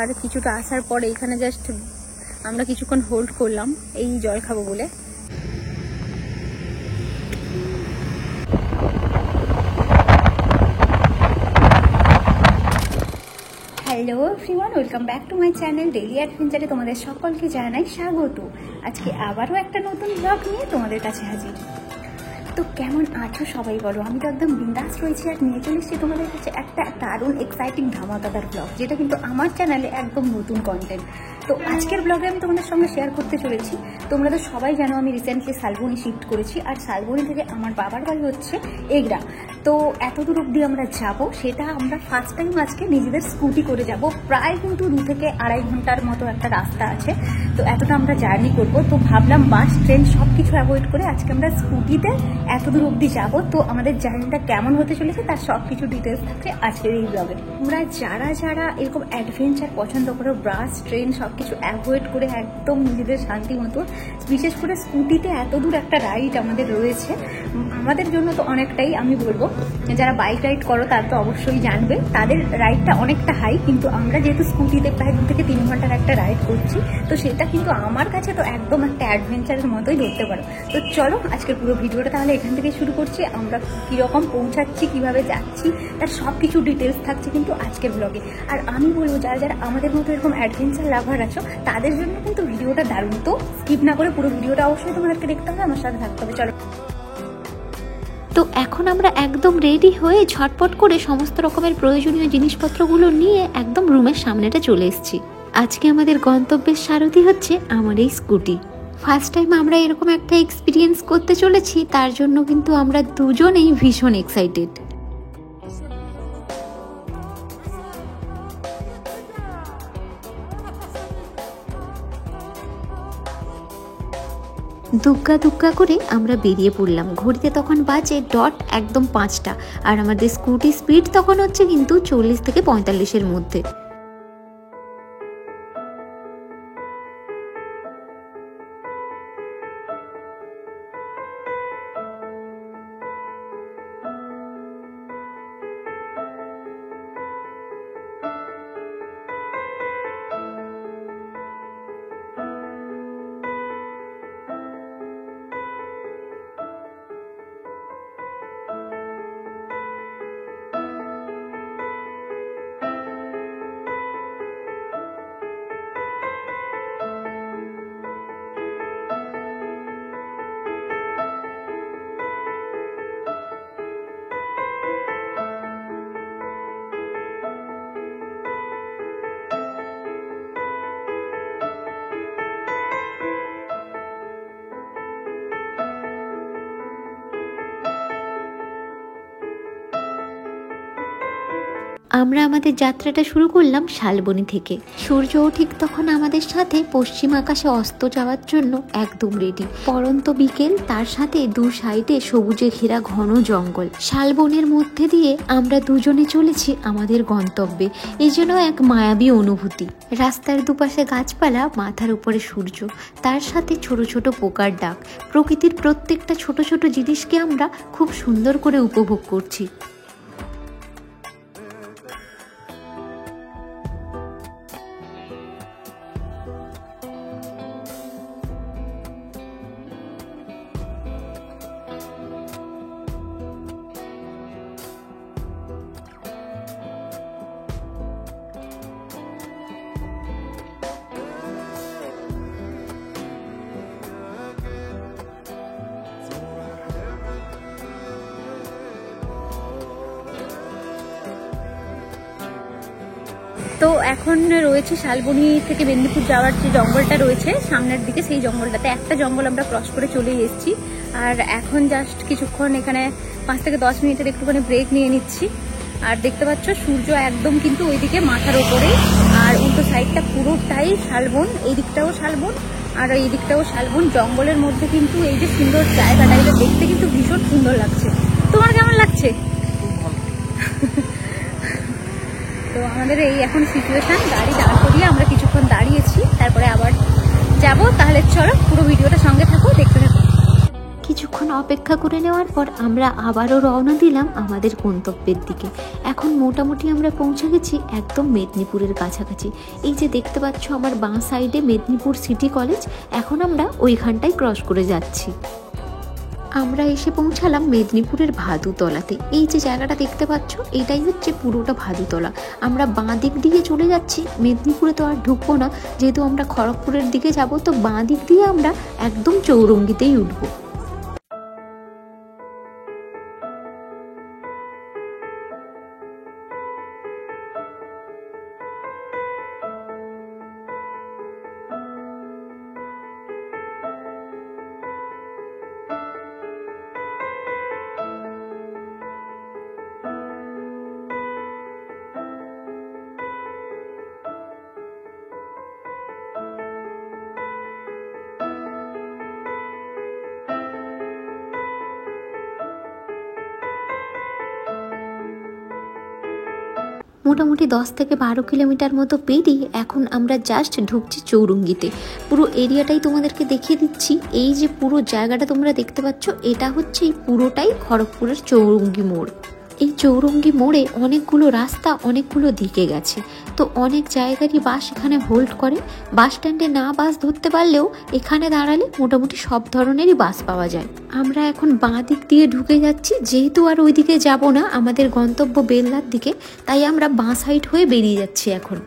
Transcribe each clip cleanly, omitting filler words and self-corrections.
আর কিছুটা আসার পরে এখানে জাস্ট আমরা কিছুক্ষণ হোল্ড করলাম এই জল খাবো বলে। Hello everyone, welcome back to my channel daily অ্যাডভেঞ্চারে তোমাদের সকলকে জানাই স্বাগত। আজকে আবারও একটা নতুন ব্লগ নিয়ে তোমাদের কাছে হাজির। তো কেমন আছো সবাই বলো? আমি তো একদম বিন্দাস রয়েছি আর নিয়ে চলে এসেছি তোমাদের কাছে একটা দারুণ এক্সাইটিং ধামাকাদার ব্লগ, যেটা কিন্তু আমার চ্যানেলে একদম নতুন কন্টেন্ট। তো আজকের ব্লগে আমি তোমাদের সঙ্গে শেয়ার করতে চলেছি। তোমরা তো সবাই জানো আমি রিসেন্টলি শালবনী শিফট করেছি, আর শালবনী থেকে আমার বাবার বাড়ি হচ্ছে এগরা। তো এত দূর অব্দি আমরা যাব, সেটা আমরা ফার্স্ট টাইম আজকে নিজেদের স্কুটি করে যাব। প্রায় কিন্তু 2 থেকে আড়াই ঘন্টার মতো একটা রাস্তা আছে, তো এতটা আমরা জার্নি করব। তো ভাবলাম বাস ট্রেন সব কিছু অ্যাভয়েড করে আজকে আমরা স্কুটিতে এত দূর অব্দি যাব। তো আমাদের জার্নিটা কেমন হতে চলেছে তার সব কিছু ডিটেলস থাকছে আজকের এই ব্লগে। তোমরা যারা যারা এরকম অ্যাডভেঞ্চার পছন্দ করো, বাস ট্রেন সব কিছু অ্যাভয়েড করে একদম নিজেদের শান্তি মতো, বিশেষ করে স্কুটিতে এত দূর একটা রাইড আমাদের রয়েছে, আমাদের জন্য তো অনেকটাই। আমি বলবো যারা বাইক রাইড করো তারা তো অবশ্যই জানবে, তাদের রাইডটা অনেকটা হাই, কিন্তু আমরা যেহেতু স্কুটিতে প্রায় 2 থেকে 3 ঘন্টার একটা রাইড করছি, তো সেটা কিন্তু আমার কাছে তো একদম একটা অ্যাডভেঞ্চারের মতোই ধরতে পারো। তো চলো আজকের পুরো ভিডিওটা তাহলে এখান থেকে শুরু করছি। আমরা কীরকম পৌঁছাচ্ছি, কিভাবে যাচ্ছি, তার সব কিছু ডিটেলস থাকছে কিন্তু আজকের ব্লগে। আর আমি বলবো যারা যারা আমাদের মতো এরকম অ্যাডভেঞ্চার লাভার আছো, তাদের জন্য কিন্তু ভিডিওটা দারুণ। তো স্কিপ না করে পুরো ভিডিওটা অবশ্যই তোমাদেরকে দেখতে হবে, আমার সাথে থাকতে হবে। চলো। তো এখন আমরা একদম রেডি হয়ে ঝটপট করে সমস্ত রকমের প্রয়োজনীয় জিনিসপত্রগুলো নিয়ে একদম রুমের সামনেটা চলে এসেছি। আজকে আমাদের গন্তব্যের সারথি হচ্ছে আমার এই স্কুটি। ফার্স্ট টাইম আমরা এরকম একটা এক্সপিরিয়েন্স করতে চলেছি, তার জন্য কিন্তু আমরা দুজনেই ভীষণ এক্সাইটেড। দুগ্গা দুগ্গা করে আমরা বেরিয়ে পড়লাম। ঘড়িতে তখন বাজে ডট একদম 5টা, আর আমাদের স্কুটি স্পিড তখন হচ্ছে কিন্তু 40 থেকে 45-এর মধ্যে। আমরা আমাদের যাত্রাটা শুরু করলাম শালবনী থেকে। সূর্যও ঠিক তখন আমাদের সাথে পশ্চিম আকাশে অস্ত যাওয়ার জন্য একদম রেডি। পরন্ত বিকেল, তার সাথে 2 সাইডে সবুজে ঘেরা ঘন জঙ্গল। শালবনের মধ্যে দিয়ে আমরা দুজনে চলেছি আমাদের গন্তব্যে। এই যেন এক মায়াবী অনুভূতি। রাস্তার দুপাশে গাছপালা, মাথার উপরে সূর্য, তার সাথে ছোট ছোট পোকার ডাক। প্রকৃতির প্রত্যেকটা ছোট ছোট জিনিসকে আমরা খুব সুন্দর করে উপভোগ করছি। তো এখন রয়েছে শালবনী থেকে মেদিনীপুর যাওয়ার যে জঙ্গলটা রয়েছে সামনের দিকে, সেই জঙ্গলটাতে একটা জঙ্গল আমরা ক্রস করে চলে এসেছি। আর এখন জাস্ট কিছুক্ষণ এখানে 5 থেকে 10 মিনিটের একটুখানি ব্রেক নিয়ে নিচ্ছি। আর দেখতে পাচ্ছ সূর্য একদম কিন্তু ওইদিকে মাথার ওপরে, আর উল্টো সাইডটা পুরোটাই শালবন। এই দিকটাও শালবন আর এই দিকটাও শালবন। জঙ্গলের মধ্যে কিন্তু এই যে সুন্দর জায়গাটা, এটা দেখতে কিন্তু ভীষণ সুন্দর লাগছে। তোমার কেমন লাগছে? তো আমাদের এই এখন সিচুয়েশন, গাড়ি দাঁড় করিয়ে আমরা কিছুক্ষণ দাঁড়িয়েছি, তারপরে আবার যাব। তাহলে চলো পুরো ভিডিওটা সঙ্গে থাকো, দেখতে থাকো। কিছুক্ষণ অপেক্ষা করে নেওয়ার পর আমরা আবারও রওনা দিলাম আমাদের গন্তব্যের দিকে। এখন মোটামুটি আমরা পৌঁছে গেছি একদম মেদিনীপুরের কাছাকাছি। এই যে দেখতে পাচ্ছ আমার বাঁ সাইডে মেদিনীপুর সিটি কলেজ, এখন আমরা ওইখানটাই ক্রস করে যাচ্ছি। আমরা এসে পৌঁছালাম মেদিনীপুরের ভাদুতলাতে। এই যে জায়গাটা দেখতে পাচ্ছ এটাই হচ্ছে পুরোটা ভাদুতলা। আমরা বাঁ দিক দিয়ে চলে যাচ্ছি, মেদিনীপুরে তো আর ঢুকবো না, যেহেতু আমরা খড়গপুরের দিকে যাব, তো বাঁ দিক দিয়ে আমরা একদম চৌরঙ্গিতেই উঠবো। মোটামুটি 10 থেকে 12 কিলোমিটার মতো পেরিয়ে এখন আমরা জাস্ট ঢুকছি চৌরঙ্গিতে। পুরো এরিয়াটাই তোমাদেরকে দেখিয়ে দিচ্ছি। এই যে পুরো জায়গাটা তোমরা দেখতে পাচ্ছ, এটা হচ্ছে এই পুরোটাই খড়গপুরের চৌরঙ্গি মোড়। এই চৌরঙ্গি মোড়ে অনেকগুলো রাস্তা অনেকগুলো দিকে গেছে, তো অনেক জায়গারই বাস এখানে হোল্ড করে। বাস স্ট্যান্ডে না বাস ধরতে পারলেও এখানে দাঁড়ালে মোটামুটি সব ধরনেরই বাস পাওয়া যায়। আমরা এখন বাঁ দিক দিয়ে ঢুকে যাচ্ছি, যেহেতু আর ওইদিকে যাব না, আমাদের গন্তব্য বেলদার দিকে, তাই আমরা বাঁ সাইড হয়ে বেরিয়ে যাচ্ছি এখন।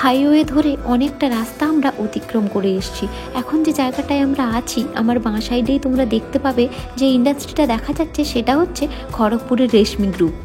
হাইওয়ে ধরে অনেকটা রাস্তা আমরা অতিক্রম করে এসেছি। এখন যে জায়গাটায় আমরা আছি, আমার বাঁ সাইডেই তোমরা দেখতে পাবে যে ইন্ডাস্ট্রিটা দেখা যাচ্ছে, সেটা হচ্ছে খড়গপুরের রেশমি গ্রুপ।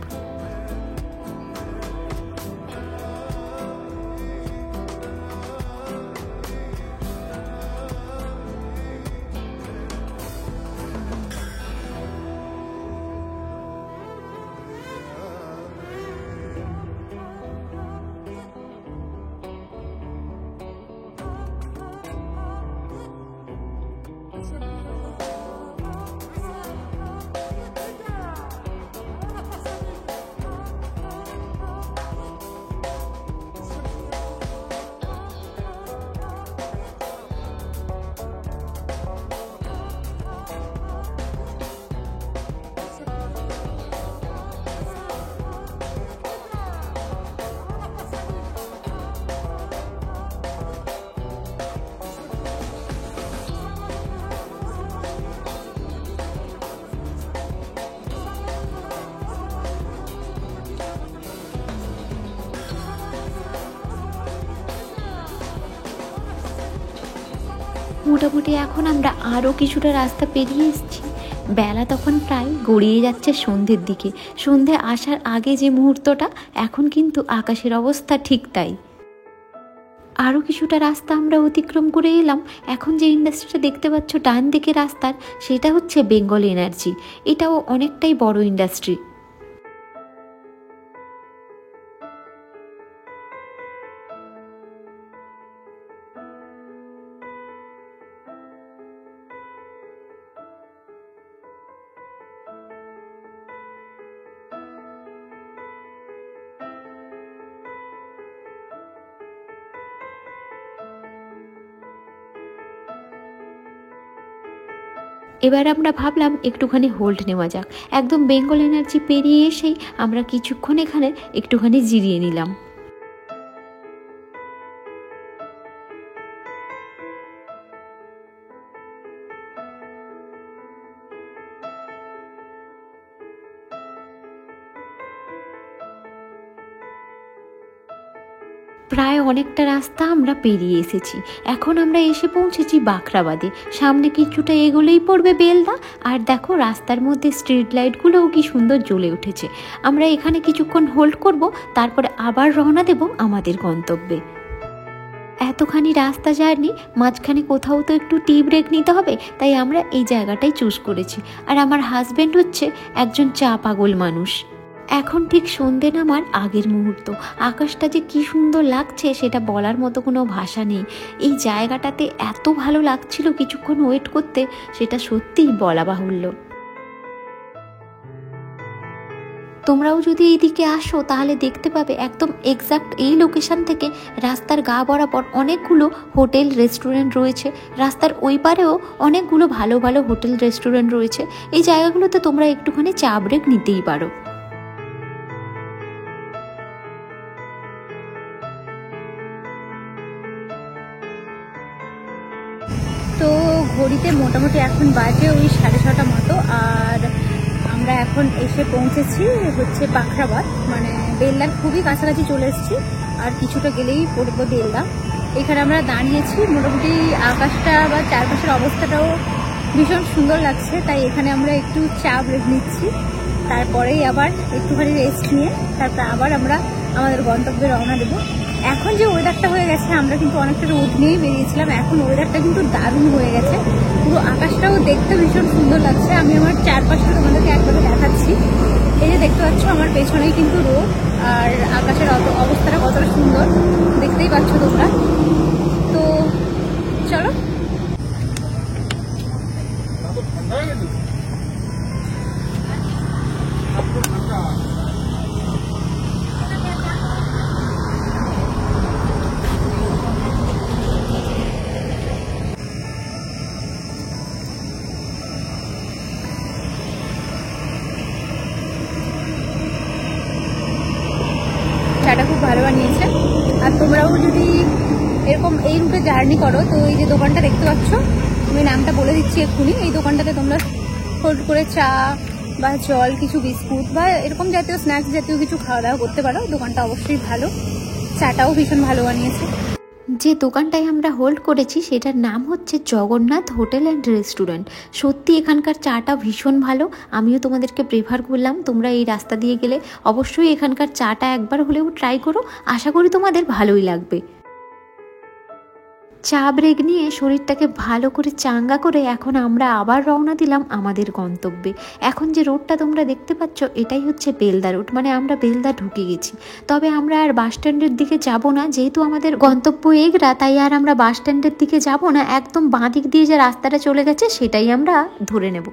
মোটামুটি এখন আমরা আরও কিছুটা রাস্তা পেরিয়ে এসেছি। বেলা তখন প্রায় গড়িয়ে যাচ্ছে সন্ধ্যের দিকে। সন্ধ্যে আসার আগে যে মুহূর্তটা, এখন কিন্তু আকাশের অবস্থা ঠিক তাই। আরও কিছুটা রাস্তা আমরা অতিক্রম করে এলাম। এখন যে ইন্ডাস্ট্রিটা দেখতে পাচ্ছ ডান দিকে রাস্তার, সেটা হচ্ছে বেঙ্গল এনার্জি। এটাও অনেকটাই বড় ইন্ডাস্ট্রি। এবার আমরা ভাবলাম একটুখানি হোল্ড নেওয়া যাক। একদম বেঙ্গল এনার্জি পেরিয়ে এসেই আমরা কিছুক্ষণ এখানে একটুখানি জিরিয়ে নিলাম। প্রায় অনেকটা রাস্তা আমরা পেরিয়ে এসেছি। এখন আমরা এসে পৌঁছেছি বাখরাবাদে। সামনে কিছুটা এগোলেই পড়বে বেলদা। আর দেখো রাস্তার মধ্যে স্ট্রিট লাইটগুলোও কি সুন্দর জ্বলে উঠেছে। আমরা এখানে কিছুক্ষণ হোল্ড করব, তারপরে আবার রওনা দেব আমাদের গন্তব্যে। এতখানি রাস্তা জার্নি, মাঝখানে কোথাও তো একটু টি ব্রেক নিতে হবে, তাই আমরা এই জায়গাটাই চুজ করেছি। আর আমার হাজব্যান্ড হচ্ছে একজন চা পাগল মানুষ। এখন ঠিক সন্ধে নামার আগের মুহূর্ত, আকাশটা যে কি সুন্দর লাগছে সেটা বলার মতো কোনো ভাষা নেই। এই জায়গাটাতে এত ভালো লাগছিল কিছুক্ষণ ওয়েট করতে, সেটা সত্যিই বলা বাহুল্য। তোমরাও যদি এইদিকে আসো তাহলে দেখতে পাবে একদম এক্সাক্ট এই লোকেশন থেকে রাস্তার গা বরাবর অনেকগুলো হোটেল রেস্টুরেন্ট রয়েছে। রাস্তার ওই পারেও অনেকগুলো ভালো ভালো হোটেল রেস্টুরেন্ট রয়েছে। এই জায়গাগুলোতে তোমরা একটুখানি চা ব্রেক নিতেই পারো। তো ঘড়িতে মোটামুটি এখন বাজে ওই 6:30 মতো। আর আমরা এখন এসে পৌঁছেছি হচ্ছে পাখরাবাদ, মানে বেলদার খুবই কাছাকাছি চলে এসেছি। আর কিছুটা গেলেই পড়বো বেলদা। এখানে আমরা দাঁড়িয়েছি, মোটামুটি আকাশটা বা চারপাশের অবস্থাটাও ভীষণ সুন্দর লাগছে, তাই এখানে আমরা একটু চা ব্রেক নিচ্ছি। তারপরেই আবার একটুখানি রেস্ট নিয়ে তারপর আবার আমরা আমাদের গন্তব্যে রওনা দেবো। এখন যে ওয়েদারটা হয়ে গেছে, আমরা কিন্তু অনেকটা রোদ নিয়েই বেরিয়েছিলাম, এখন ওয়েদারটা কিন্তু দারুণ হয়ে গেছে। পুরো আকাশটাও দেখতে ভীষণ সুন্দর লাগছে। আমি আমার চারপাশটা তোমাদেরকে একবারে দেখাচ্ছি। এই যে দেখতে পাচ্ছ আমার পেছনেই কিন্তু রোদ, আর আকাশের অবস্থাটা কতটা সুন্দর দেখতেই পাচ্ছ তোমরা। তো চলো। চাটা খুব ভালো বানিয়েছে। আর তোমরাও যদি এরকম এই রুটে জার্নি করো, তো এই যে দোকানটা দেখতে পাচ্ছ, আমি নামটা বলে দিচ্ছি এক্ষুনি। এই দোকানটাতে তোমরা হোল্ড করে চা বা জল, কিছু বিস্কুট বা এরকম জাতীয় স্ন্যাক্স জাতীয় কিছু খাওয়া দাওয়া করতে পারো। দোকানটা অবশ্যই ভালো, চাটাও ভীষণ ভালো বানিয়েছে। যে দোকানটায় আমরা হোল্ড করেছি সেটার নাম হচ্ছে জগন্নাথ হোটেল অ্যান্ড রেস্টুরেন্ট। সত্যি এখানকার চাটা ভীষণ ভালো, আমিও তোমাদেরকে প্রেফার করলাম তোমরা এই রাস্তা দিয়ে গেলে অবশ্যই এখানকার চাটা একবার হলেও ট্রাই করো, আশা করি তোমাদের ভালোই লাগবে। চা ব্রেক নিয়ে শরীরটাকে ভালো করে চাঙ্গা করে এখন আমরা আবার রওনা দিলাম আমাদের গন্তব্যে। এখন যে রোডটা তোমরা দেখতে পাচ্ছ এটাই হচ্ছে বেলদা রোড, মানে আমরা বেলদা ঢুকে গেছি। তবে আমরা আর বাস স্ট্যান্ডের দিকে যাব না, যেহেতু আমাদের গন্তব্য এগরা, তাই আর আমরা বাস স্ট্যান্ডের দিকে যাব না। একদম বাঁ দিক দিয়ে যে রাস্তাটা চলে গেছে সেটাই আমরা ধরে নেব।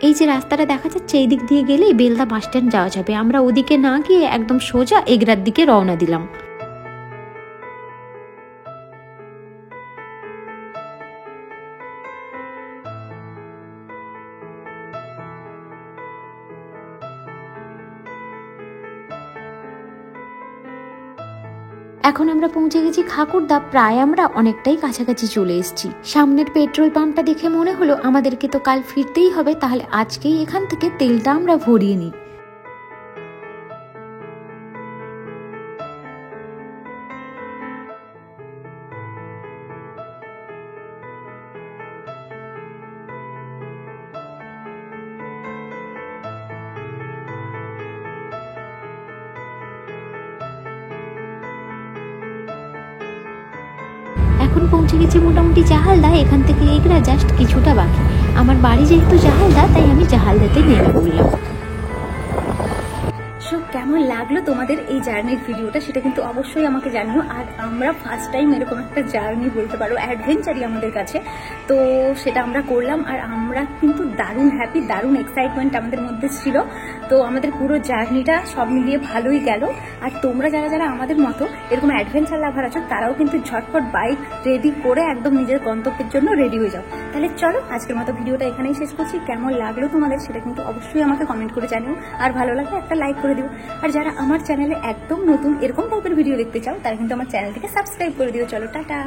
এই যে রাস্তাটা দেখা যাচ্ছে এই দিক দিয়ে গেলেই বেলদা বাস স্ট্যান্ড যাওয়া যাবে। আমরা ওদিকে না গিয়ে একদম সোজা এগরার দিকে রওনা দিলাম। এখন আমরা পৌঁছে গেছি খাকুরদা, প্রায় আমরা অনেকটাই কাছাকাছি চলে এসেছি। সামনের পেট্রোল পাম্পটা দেখে মনে হলো আমাদেরকে তো কাল ফিরতেই হবে, তাহলে আজকেই এখান থেকে তেলটা আমরা ভরিয়ে নিই। এখন পৌঁছে গেছি মোটামুটি জাহালদা, এখান থেকে এগরা জাস্ট কিছুটা বাকি। আমার বাড়ি যেহেতু জাহালদা, তাই আমি জাহালদাতে নেমে পড়লাম। সব কেমন কেমন লাগলো তোমাদের এই জার্নির ভিডিওটা সেটা কিন্তু অবশ্যই আমাকে জানিও। আর আমরা ফার্স্ট টাইম এরকম একটা জার্নি বলতে পারো, অ্যাডভেঞ্চারই আমাদের কাছে, তো সেটা আমরা করলাম। আর আমরা কিন্তু দারুণ হ্যাপি, দারুণ এক্সাইটমেন্ট আমাদের মধ্যে ছিল। তো আমাদের পুরো জার্নিটা সব মিলিয়ে ভালোই গেল। আর তোমরা যারা যারা আমাদের মতো এরকম অ্যাডভেঞ্চার লাভার আছো তারাও কিন্তু ঝটপট বাইক রেডি করে একদম নিজের গন্তব্যের জন্য রেডি হয়ে যাও। তাহলে চলো আজকের মতো ভিডিওটা এখানেই শেষ করছি। কেমন লাগলো তোমাদের সেটা কিন্তু অবশ্যই আমাকে কমেন্ট করে জানিও, আর ভালো লাগলে একটা লাইক করে দিও। আর যারা আমার চ্যানেলে একদম নতুন এরকম টাইপের ভিডিও দেখতে চাও তারা কিন্তু আমার চ্যানেলটিকে সাবস্ক্রাইব করে দিও। চলো টাটা।